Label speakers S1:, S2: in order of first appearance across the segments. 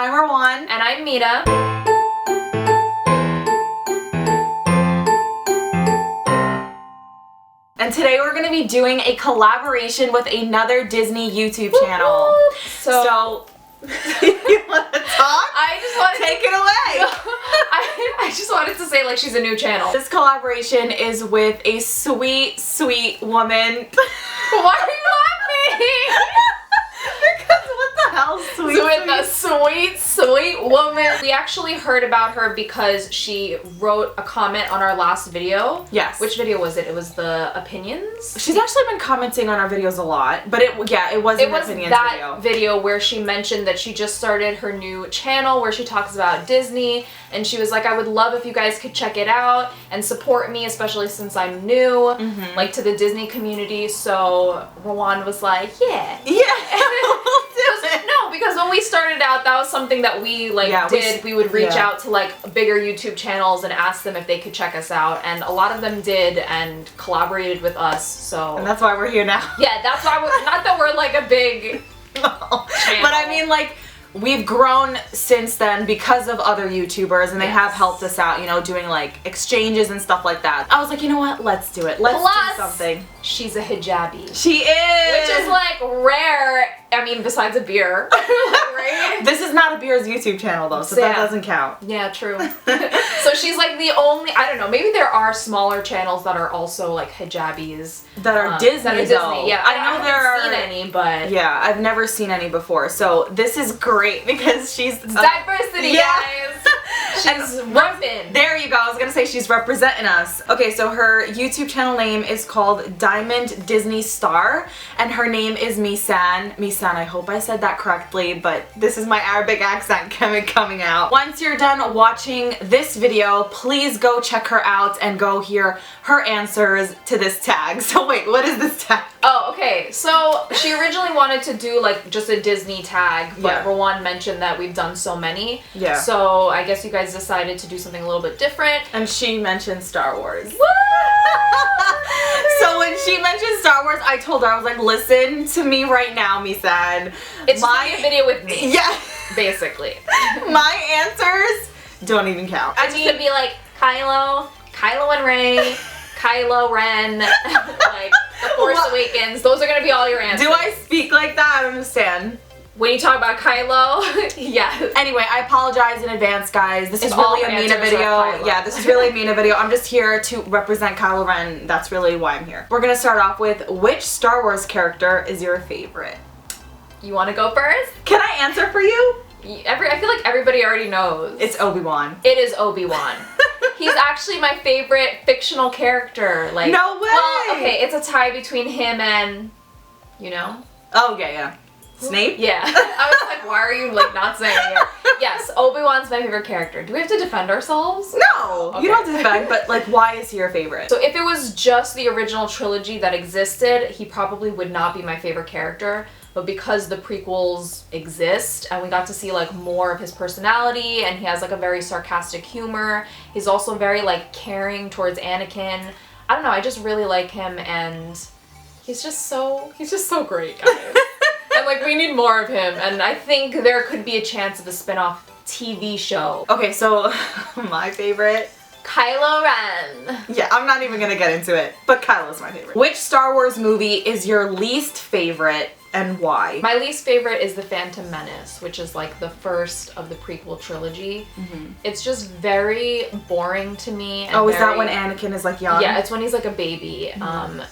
S1: I'm Rowan.
S2: And I'm Mita.
S1: And today we're going to be doing a collaboration with another Disney YouTube channel. So you want to talk?
S2: I just wanted
S1: Take it away.
S2: I just wanted to say, like, she's a new channel.
S1: This collaboration is with a sweet, sweet woman.
S2: Why are you laughing?
S1: Because what the hell, sweet?
S2: So with a sweet, sweet woman. We actually heard about her because she wrote a comment on our last video.
S1: Yes.
S2: Which video was it? It was the opinions?
S1: She's actually been commenting on our videos a lot, but it was an opinions
S2: video where she mentioned that she just started her new channel where she talks about Disney, and she was like, I would love if you guys could check it out and support me, especially since I'm new, like, to the Disney community. So Rowan was like, yeah. No, because when we started out, that was something that we did. We would reach out to like bigger YouTube channels and ask them if they could check us out, and a lot of them did and collaborated with us. So
S1: and that's why we're here now.
S2: Yeah, that's why not that we're like a big channel.
S1: But I mean, like, we've grown since then because of other YouTubers, and they have helped us out, you know, doing like exchanges and stuff like that. I was like, you know what? Let's do it. Let's do something.
S2: She's a hijabi.
S1: She is!
S2: Which is like rare, I mean, besides a beer. Right?
S1: This is not a beer's YouTube channel though, so that doesn't count.
S2: Yeah, true. So she's like the only, I don't know, maybe there are smaller channels that are also like hijabis.
S1: That are Disney though.
S2: Yeah, I know there are. Seen any, but
S1: yeah, I've never seen any before. So this is great because she's
S2: diversity, guys. She's repping.
S1: There you go. I was gonna say she's representing us. Okay, so her YouTube channel name is called Diamond Disney Star, and her name is Meesan. Meesan, I hope I said that correctly, but this is my Arabic accent coming out. Once you're done watching this video, please go check her out and go hear her answers to this tag. So wait, what is this tag?
S2: Oh, okay. So she originally wanted to do like just a Disney tag, but Rowan mentioned that we've done so many.
S1: Yeah.
S2: So I guess you guys decided to do something a little bit different.
S1: And she mentioned Star Wars.
S2: Woo!
S1: So when she mentioned Star Wars, I told her, I was like, listen to me right now, Meesan.
S2: It's my video with me.
S1: Yeah.
S2: Basically.
S1: My answers don't even count.
S2: I mean, it could be like Kylo and Rey, Kylo Ren, like The Force Awakens. Those are gonna be all your answers.
S1: Do I speak like that? I don't understand.
S2: When you talk about Kylo, yeah.
S1: Anyway, I apologize in advance, guys. This is really a Mina video. Yeah, this is really a Mina video. I'm just here to represent Kylo Ren. That's really why I'm here. We're gonna start off with, which Star Wars character is your favorite?
S2: You want to go first?
S1: Can I answer for you?
S2: I feel like everybody already knows.
S1: It's Obi-Wan.
S2: It is Obi-Wan. He's actually my favorite fictional character. Like,
S1: no way!
S2: Well, okay, it's a tie between him and, you know?
S1: Oh, yeah. Snape?
S2: Yeah. I was like, why are you like not saying it? Yes, Obi-Wan's my favorite character. Do we have to defend ourselves?
S1: No,
S2: okay.
S1: You don't have to defend, but like, why is he your favorite?
S2: So if it was just the original trilogy that existed, he probably would not be my favorite character. But because the prequels exist and we got to see like more of his personality, and he has like a very sarcastic humor, he's also very like caring towards Anakin. I don't know, I just really like him, and he's just so great, guys. And like, we need more of him, and I think there could be a chance of a spin-off TV show.
S1: Okay, so my favorite,
S2: Kylo Ren.
S1: Yeah, I'm not even gonna get into it, but Kylo's my favorite. Which Star Wars movie is your least favorite and why?
S2: My least favorite is The Phantom Menace, which is like the first of the prequel trilogy. It's just very boring to me. And
S1: is that when Anakin is like young?
S2: Yeah, it's when he's like a baby. And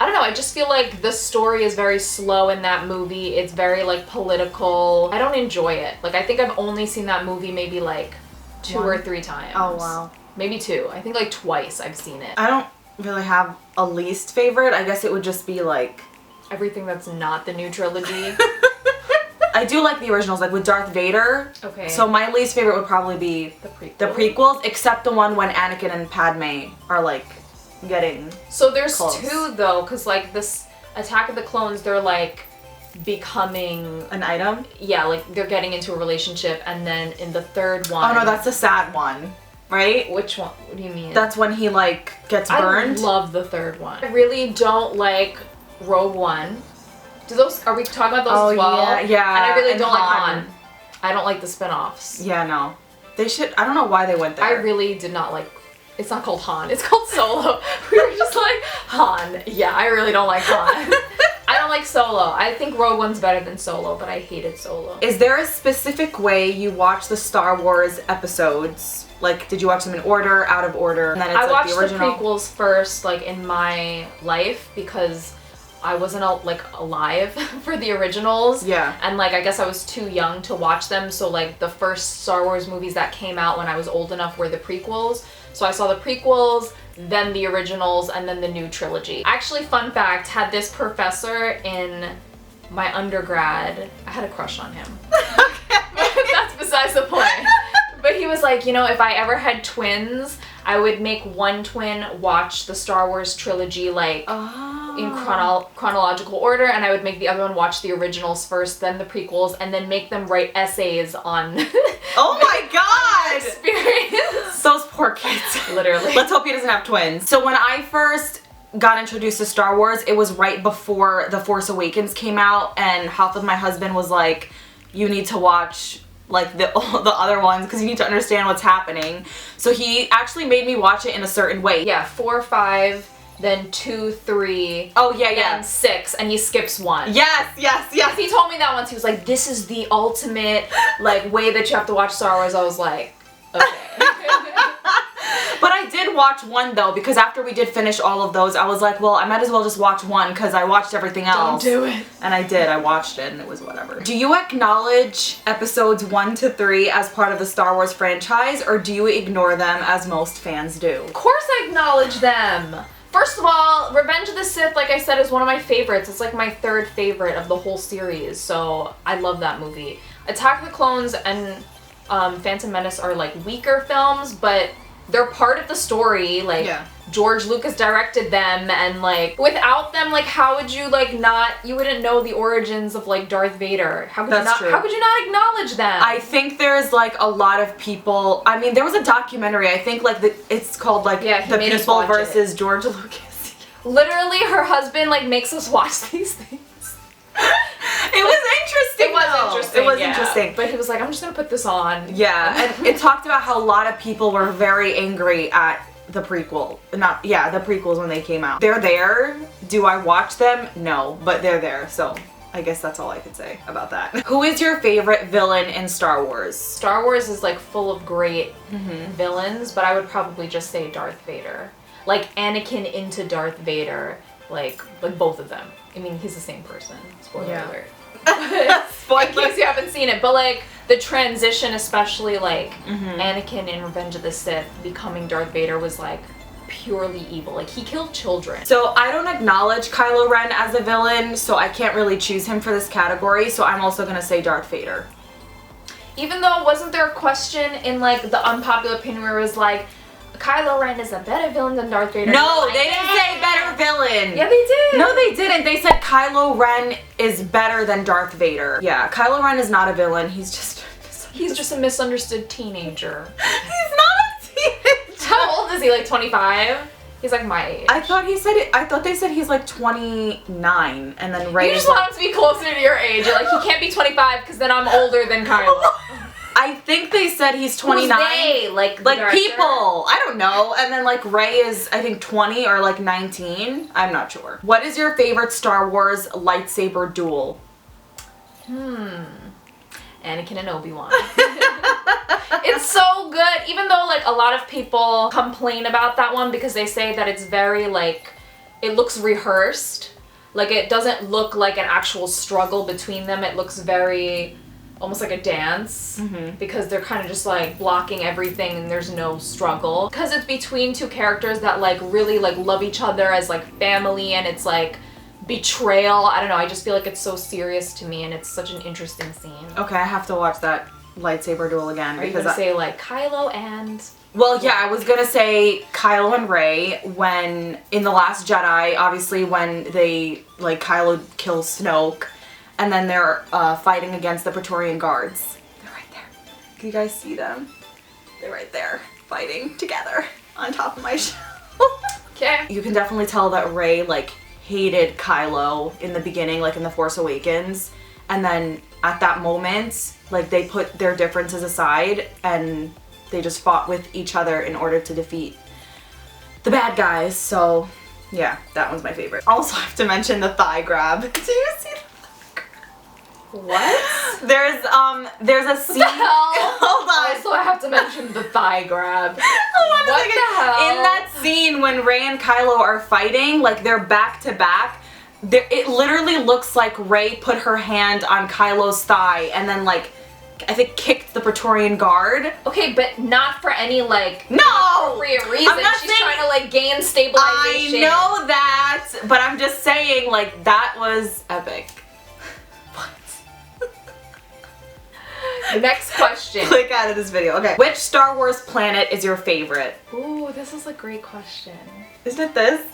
S2: I don't know, I just feel like the story is very slow in that movie. It's very like political. I don't enjoy it. Like, I think I've only seen that movie maybe like 2 or 3 times.
S1: Oh, wow.
S2: Maybe 2. I think like twice I've seen it.
S1: I don't really have a least favorite. I guess it would just be like
S2: everything that's not the new trilogy.
S1: I do like the originals, like with Darth Vader.
S2: Okay.
S1: So my least favorite would probably be the prequels, except the one when Anakin and Padme are like getting
S2: So there's
S1: close.
S2: 2 though, because like this Attack of the Clones, they're like becoming
S1: an item.
S2: Yeah, like they're getting into a relationship, and then in the 3rd one.
S1: Oh no, that's the sad one, right?
S2: Which one? What do you mean?
S1: That's when he like gets burned.
S2: I love the 3rd one. I really don't like Rogue One. Are we talking about those as well?
S1: Yeah.
S2: And I really don't like Han. I don't like the spin-offs.
S1: Yeah, no. They should, I don't know why they went there.
S2: I really did not like, it's not called Han, it's called Solo. We were just like, Han. Yeah, I really don't like Han. I don't like Solo. I think Rogue One's better than Solo, but I hated Solo.
S1: Is there a specific way you watch the Star Wars episodes? Like, did you watch them in order, out of order? And then it's
S2: I
S1: like
S2: watched
S1: the original.
S2: prequels first, like in my life, because I wasn't alive for the originals.
S1: Yeah.
S2: And like, I guess I was too young to watch them. So like the first Star Wars movies that came out when I was old enough were the prequels. So I saw the prequels, then the originals, and then the new trilogy. Actually, fun fact, had this professor in my undergrad. I had a crush on him. That's besides the point. But he was like, you know, if I ever had twins, I would make one twin watch the Star Wars trilogy like in chronological order, and I would make the other one watch the originals first, then the prequels, and then make them write essays on
S1: oh my god!
S2: experience.
S1: Those poor kids.
S2: Literally.
S1: Let's hope he doesn't have twins. So when I first got introduced to Star Wars, it was right before The Force Awakens came out, and half of my husband was like, you need to watch like the other ones because you need to understand what's happening. So he actually made me watch it in a certain way.
S2: Yeah, 4, 5, then 2, 3.
S1: Oh yeah.
S2: And 6, and he skips 1.
S1: Yes.
S2: He told me that once. He was like, this is the ultimate like way that you have to watch Star Wars. I was like, okay.
S1: But I did watch 1 though, because after we did finish all of those, I was like, well, I might as well just watch 1 because I watched everything else.
S2: Don't do it.
S1: And I did. I watched it and it was whatever. Do you acknowledge episodes 1 to 3 as part of the Star Wars franchise, or do you ignore them as most fans do?
S2: Of course I acknowledge them. First of all, Revenge of the Sith, like I said, is one of my favorites. It's like my 3rd favorite of the whole series, so I love that movie. Attack of the Clones and Phantom Menace are like weaker films, but they're part of the story. Like,
S1: yeah.
S2: George Lucas directed them, and like without them, like how would you like not, you wouldn't know the origins of like Darth Vader. How could
S1: That's
S2: you not
S1: true.
S2: How could you not acknowledge them?
S1: I think there's like a lot of people, I mean there was a documentary, I think like it's called like The People versus George Lucas.
S2: Literally her husband like makes us watch these things.
S1: It was interesting.
S2: It was
S1: interesting.
S2: But he was like, I'm just gonna put this on.
S1: Yeah, and it talked about how a lot of people were very angry at the prequel. The prequels when they came out. They're there. Do I watch them? No, but they're there, so I guess that's all I could say about that. Who is your favorite villain in Star Wars?
S2: Star Wars is like full of great villains, but I would probably just say Darth Vader. Like Anakin into Darth Vader, like both of them. I mean, he's the same person. Spoiler alert. In case you haven't seen it, but like the transition, especially like Anakin in Revenge of the Sith becoming Darth Vader, was like purely evil. Like he killed children.
S1: So I don't acknowledge Kylo Ren as a villain, so I can't really choose him for this category, so I'm also gonna say Darth Vader.
S2: Even though, wasn't there a question in like the unpopular opinion where it was like, Kylo Ren is a better villain than Darth Vader?
S1: No, they didn't say better villain.
S2: Yeah, they did.
S1: No, they didn't. They said Kylo Ren is better than Darth Vader. Yeah, Kylo Ren is not a villain. He's just
S2: a misunderstood teenager.
S1: He's not a teenager.
S2: How old is he? Like 25? He's like my age.
S1: I thought they said he's like 29, and then Rey.
S2: You just want him to be closer to your age. You're like, he can't be 25 because then I'm older than Kylo.
S1: I think they said he's 29.
S2: Who's they? Like
S1: people. I don't know. And then like Rey is I think 20 or like 19. I'm not sure. What is your favorite Star Wars lightsaber duel?
S2: Anakin and Obi-Wan. It's so good. Even though like a lot of people complain about that one because they say that it's very like, it looks rehearsed. Like it doesn't look like an actual struggle between them. It looks very almost like a dance because they're kind of just like blocking everything and there's no struggle. Because it's between two characters that like really like love each other as like family, and it's like betrayal. I don't know, I just feel like it's so serious to me and it's such an interesting scene.
S1: Okay, I have to watch that lightsaber duel again.
S2: Are you gonna say like Kylo and...
S1: Well, yeah, I was gonna say Kylo and Rey when in The Last Jedi, obviously when they, like, Kylo kills Snoke and then they're fighting against the Praetorian Guards. They're right there. Can you guys see them? They're right there, fighting together on top of my shelf.
S2: Okay.
S1: You can definitely tell that Rey, like, hated Kylo in the beginning, like in The Force Awakens. and then at that moment, like, they put their differences aside and they just fought with each other in order to defeat the bad guys. So yeah, that one's my favorite. Also, I have to mention the thigh grab. Do you see that?
S2: What?
S1: There's a scene. Hold on.
S2: Also, I have to mention the thigh grab.
S1: What
S2: the hell?
S1: In that scene when Rey and Kylo are fighting, like, they're back to back, it literally looks like Rey put her hand on Kylo's thigh and then, like, I think kicked the Praetorian Guard.
S2: Okay, but not for any, like,
S1: no
S2: appropriate reason.
S1: I'm not
S2: She's
S1: saying,
S2: trying to, like, gain stabilization.
S1: I know that, but I'm just saying, like, that was epic.
S2: Next question.
S1: Click out of this video. Okay. Which Star Wars planet is your favorite?
S2: Ooh, this is a great question.
S1: Isn't it this?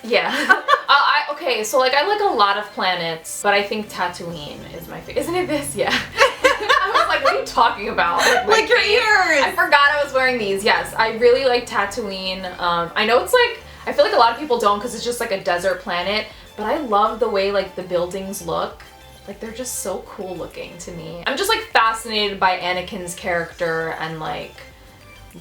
S2: Yeah. Okay, so, like, I like a lot of planets, but I think Tatooine is my favorite. Isn't it this? Yeah. I was like, what are you talking about?
S1: Like your ears!
S2: I forgot I was wearing these. Yes, I really like Tatooine. I know it's like, I feel like a lot of people don't because it's just like a desert planet, but I love the way, like, the buildings look. Like, they're just so cool looking to me. I'm just, like, fascinated by Anakin's character, and, like,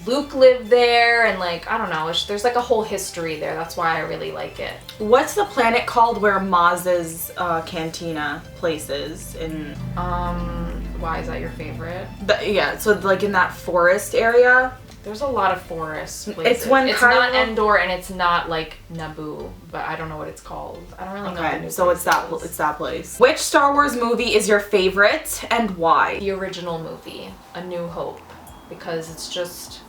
S2: Luke lived there, and, like, I don't know, there's, like, a whole history there. That's why I really like it.
S1: What's the planet called where Maz's cantina place is? In
S2: Why is that your favorite?
S1: yeah, so, like, in that forest area.
S2: There's a lot of forest places.
S1: It's when
S2: it's not Endor and it's not, like, Naboo, but I don't know what it's called. I don't really know.
S1: Okay, so it's that place. Which Star Wars movie is your favorite and why?
S2: The original movie, A New Hope, because it's just,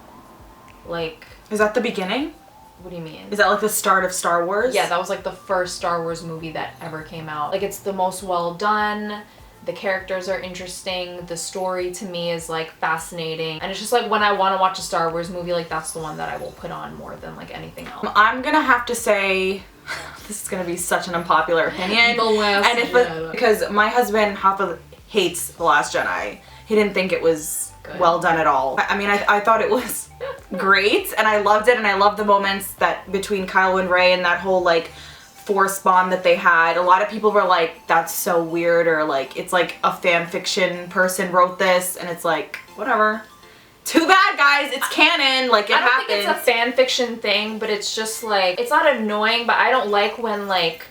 S2: like...
S1: Is that the beginning?
S2: What do you mean?
S1: Is that, like, the start of Star Wars?
S2: Yeah, that was, like, the first Star Wars movie that ever came out. Like, it's the most well done. The characters are interesting. The story to me is, like, fascinating. And it's just, like, when I want to watch a Star Wars movie, like, that's the one that I will put on more than, like, anything else.
S1: I'm gonna have to say, this is gonna be such an unpopular opinion.
S2: The Last Jedi.
S1: Because my husband hates The Last Jedi. He didn't think it was well done at all. I mean, I thought it was great, and I loved it, and I loved the moments that between Kylo and Rey and that whole, like, Force bond that they had. A lot of people were like, that's so weird, or like, it's like a fan fiction person wrote this, and it's like, whatever. Too bad, guys, it's canon, like, it happens.
S2: I don't think it's a fan fiction thing, but it's just like, it's not annoying, but I don't like when, like,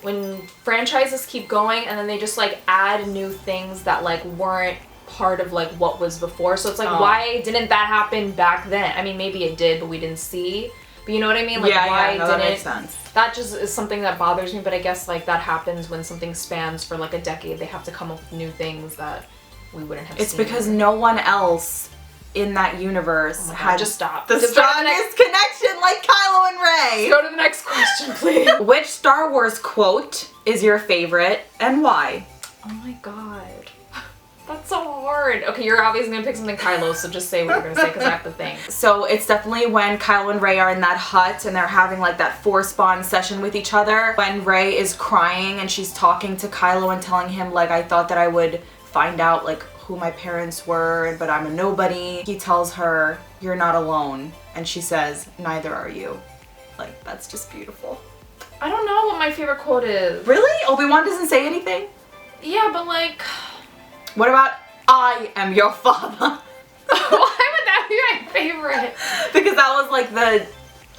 S2: when franchises keep going and then they just, like, add new things that, like, weren't part of, like, what was before. So it's like, why didn't that happen back then? I mean, maybe it did, but we didn't see. But you know what I mean? Like, why didn't...
S1: That makes sense.
S2: That just is something that bothers me, but I guess, like, that happens when something spans for, like, a decade. They have to come up with new things that we wouldn't have seen.
S1: It's because no one else in that universe had
S2: just stop.
S1: The strongest connection like Kylo and Rey.
S2: Let's go to the next question, please.
S1: Which Star Wars quote is your favorite and why?
S2: Oh my god. That's so hard. Okay, you're obviously gonna pick something Kylo, so just say what you're gonna say because I have to think.
S1: So it's definitely when Kylo and Rey are in that hut and they're having, like, that Force bond session with each other. When Rey is crying and she's talking to Kylo and telling him, like, I thought that I would find out, like, who my parents were, but I'm a nobody. He tells her, you're not alone. And she says, neither are you. Like, that's just beautiful.
S2: I don't know what my favorite quote is.
S1: Really? Obi-Wan doesn't say anything?
S2: Yeah, but, like...
S1: What about, I am your father?
S2: Why would that be my favorite?
S1: Because that was, like, the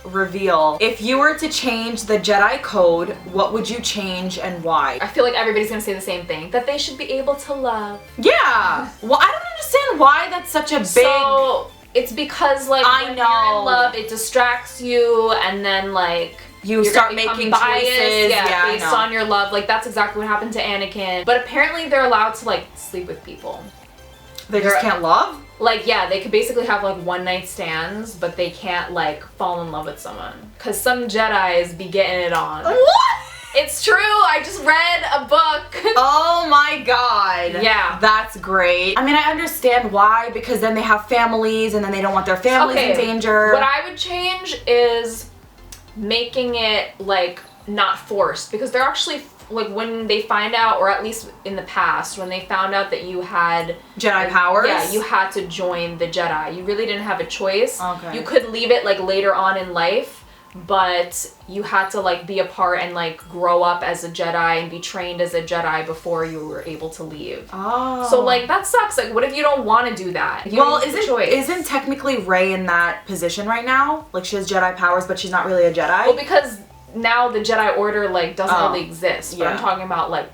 S1: reveal. If you were to change the Jedi Code, what would you change and why?
S2: I feel like everybody's gonna say the same thing. That they should be able to love.
S1: Yeah. Well, I don't understand why that's such a big...
S2: So, it's because, like, when you're in love, it distracts you, and then, like...
S1: You start making choices,
S2: based on your love. Like, that's exactly what happened to Anakin. But apparently they're allowed to, like, sleep with people.
S1: They just can't love?
S2: Like, yeah, they could basically have, like, one-night stands, but they can't, like, fall in love with someone. Because some Jedis be getting it on.
S1: What?
S2: It's true! I just read a book!
S1: Oh my god.
S2: Yeah.
S1: That's great. I mean, I understand why, because then they have families, and then they don't want their families in danger.
S2: What I would change is... making it, like, not forced, because they're actually, like, when they find out, or at least in the past, when they found out that you had
S1: Jedi powers?
S2: Yeah, you had to join the Jedi. You really didn't have a choice.
S1: Okay.
S2: You could leave it, like, later on in life, but you had to like be a part and like grow up as a Jedi and be trained as a Jedi before you were able to leave.
S1: Oh.
S2: So like that sucks. Like what if you don't want to do that?
S1: Well, isn't technically Rey in that position right now? Like she has Jedi powers, but she's not really a Jedi?
S2: Well, because now the Jedi Order like doesn't really exist. But I'm talking about like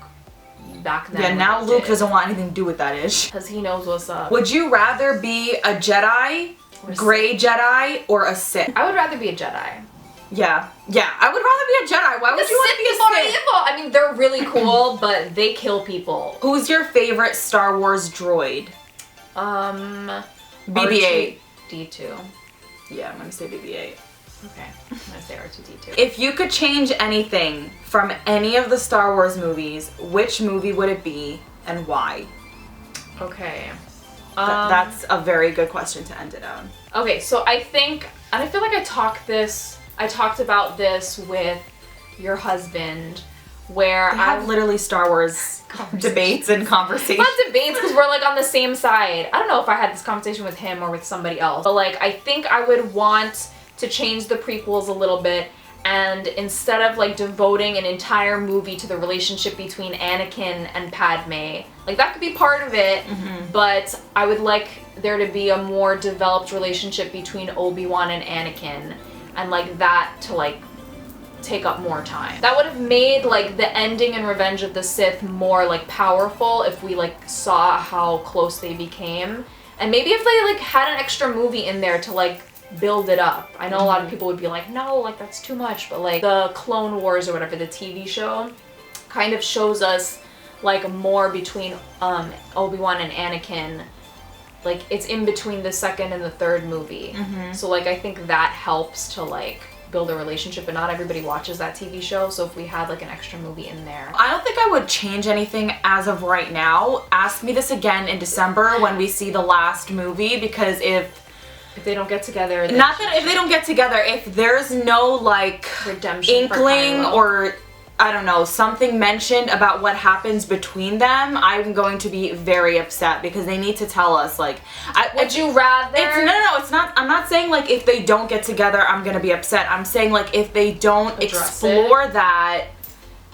S2: back then.
S1: Yeah, now Luke doesn't want anything to do with that ish.
S2: Because he knows what's up.
S1: Would you rather be a Jedi, gray Jedi, or a Sith?
S2: I would rather be a Jedi.
S1: Yeah, I would rather be a Jedi. Why would you want to be a Sith?
S2: Evil. I mean, they're really cool, but they kill people.
S1: Who's your favorite Star Wars droid? BB-8.
S2: D2.
S1: Yeah, I'm gonna say BB-8.
S2: Okay, I'm gonna say R2-D2.
S1: If you could change anything from any of the Star Wars movies, which movie would it be and why?
S2: Okay.
S1: That's a very good question to end it on.
S2: Okay, so I think, and I feel like I talked about this with your husband, where
S1: I have literally Star Wars debates and conversations.
S2: Not debates, because we're like on the same side. I don't know if I had this conversation with him or with somebody else, but like I think I would want to change the prequels a little bit, and instead of like devoting an entire movie to the relationship between Anakin and Padme, like that could be part of it, but I would like there to be a more developed relationship between Obi-Wan and Anakin, and like that to like take up more time. That would have made like the ending in Revenge of the Sith more like powerful if we like saw how close they became, and maybe if they like had an extra movie in there to like build it up. I know a lot of people would be like, no, like that's too much, but like the Clone Wars or whatever, the TV show, kind of shows us like more between Obi-Wan and Anakin. Like it's in between the second and the third movie. So like I think that helps to like build a relationship, but not everybody watches that TV show, so if we had like an extra movie in there.
S1: I don't think I would change anything as of right now. Ask me this again in December when we see the last movie, because if
S2: they don't get together,
S1: not that if they don't get together, if there's no like
S2: redemption
S1: inkling or I don't know, something mentioned about what happens between them, I'm going to be very upset, because they need to tell us like
S2: would you rather
S1: it's not, I'm not saying like if they don't get together I'm gonna be upset. I'm saying like if they don't explore that,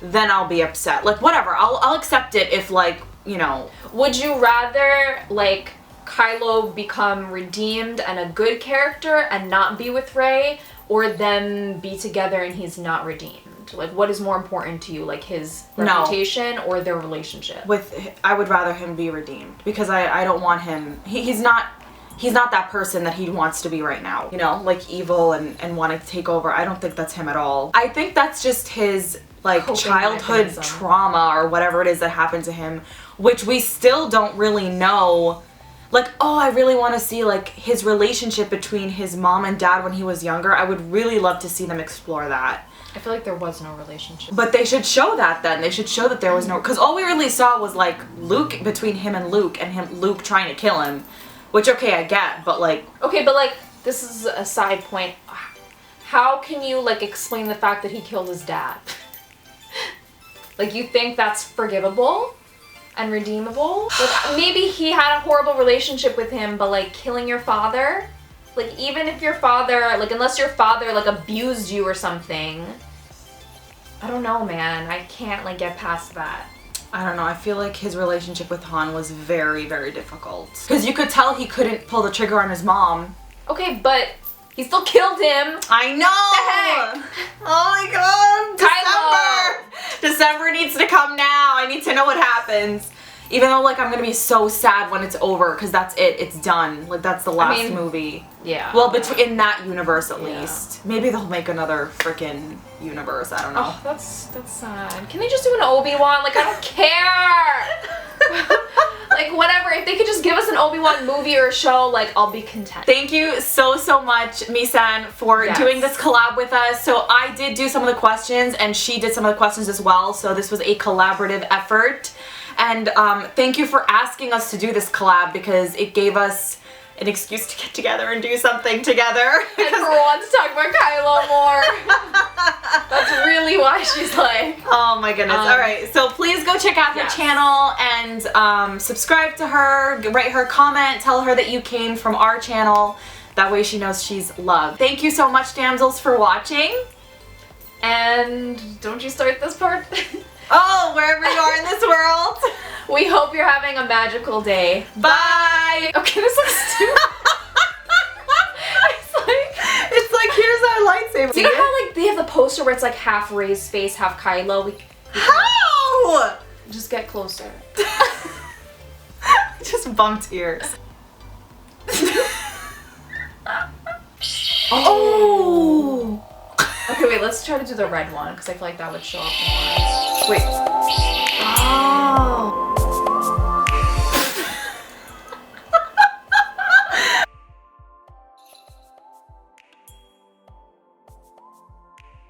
S1: then I'll be upset. Like whatever, I'll accept it if like, you know.
S2: Would you rather like Kylo become redeemed and a good character and not be with Rey, or them be together and he's not redeemed? Like what is more important to you, like his reputation or their relationship?
S1: I would rather him be redeemed, because I don't want him, he's not that person that he wants to be right now, you know, like evil and wanting to take over. I don't think that's him at all. I think that's just his like
S2: coping
S1: childhood
S2: mechanism.
S1: Trauma or whatever it is that happened to him, which we still don't really know. Like, oh, I really want to see like his relationship between his mom and dad when he was younger. I would really love to see them explore that.
S2: I feel like there was no relationship.
S1: But they should show that then. They should show that there was no, because all we really saw was like Luke, between him and Luke trying to kill him, which okay, I get, but like.
S2: Okay, but like this is a side point. How can you like explain the fact that he killed his dad? Like you think that's forgivable and redeemable? Like maybe he had a horrible relationship with him, but like killing your father? Like even if your father, like unless your father like abused you or something, I don't know, man. I can't like get past that.
S1: I don't know. I feel like his relationship with Han was very, very difficult. Because you could tell he couldn't pull the trigger on his mom.
S2: Okay, but he still killed him.
S1: I know! Oh my god! December needs to come now. I need to know what happens. Even though like I'm gonna be so sad when it's over, because that's it. It's done. Like that's the last movie.
S2: Yeah.
S1: Well, in that universe at least. Maybe they'll make another freaking universe. I don't know.
S2: Oh, that's sad. Can they just do an Obi-Wan? Like I don't care. Like whatever. If they could just give us an Obi-Wan movie or a show, like I'll be content.
S1: Thank you so much, Meesan, for doing this collab with us. So I did do some of the questions, and she did some of the questions as well. So this was a collaborative effort. And thank you for asking us to do this collab, because it gave us an excuse to get together and do something together.
S2: And everyone to talk about Kylo more. That's really why she's like...
S1: Oh my goodness. Alright, so please go check out her channel and subscribe to her, write her a comment, tell her that you came from our channel. That way she knows she's loved. Thank you so much, Damsels, for watching.
S2: And don't you start this part?
S1: Oh, wherever you are in this world.
S2: We hope you're having a magical day.
S1: Bye.
S2: Okay, this looks stupid.
S1: It's like, here's our lightsaber.
S2: You know how like they have the poster where it's like half Rey's face, half Kylo?
S1: How?
S2: Just get closer.
S1: Just bumped ears. Oh!
S2: Okay, wait, let's try to do the red one because I feel like that would show up more.
S1: Wait. Oh.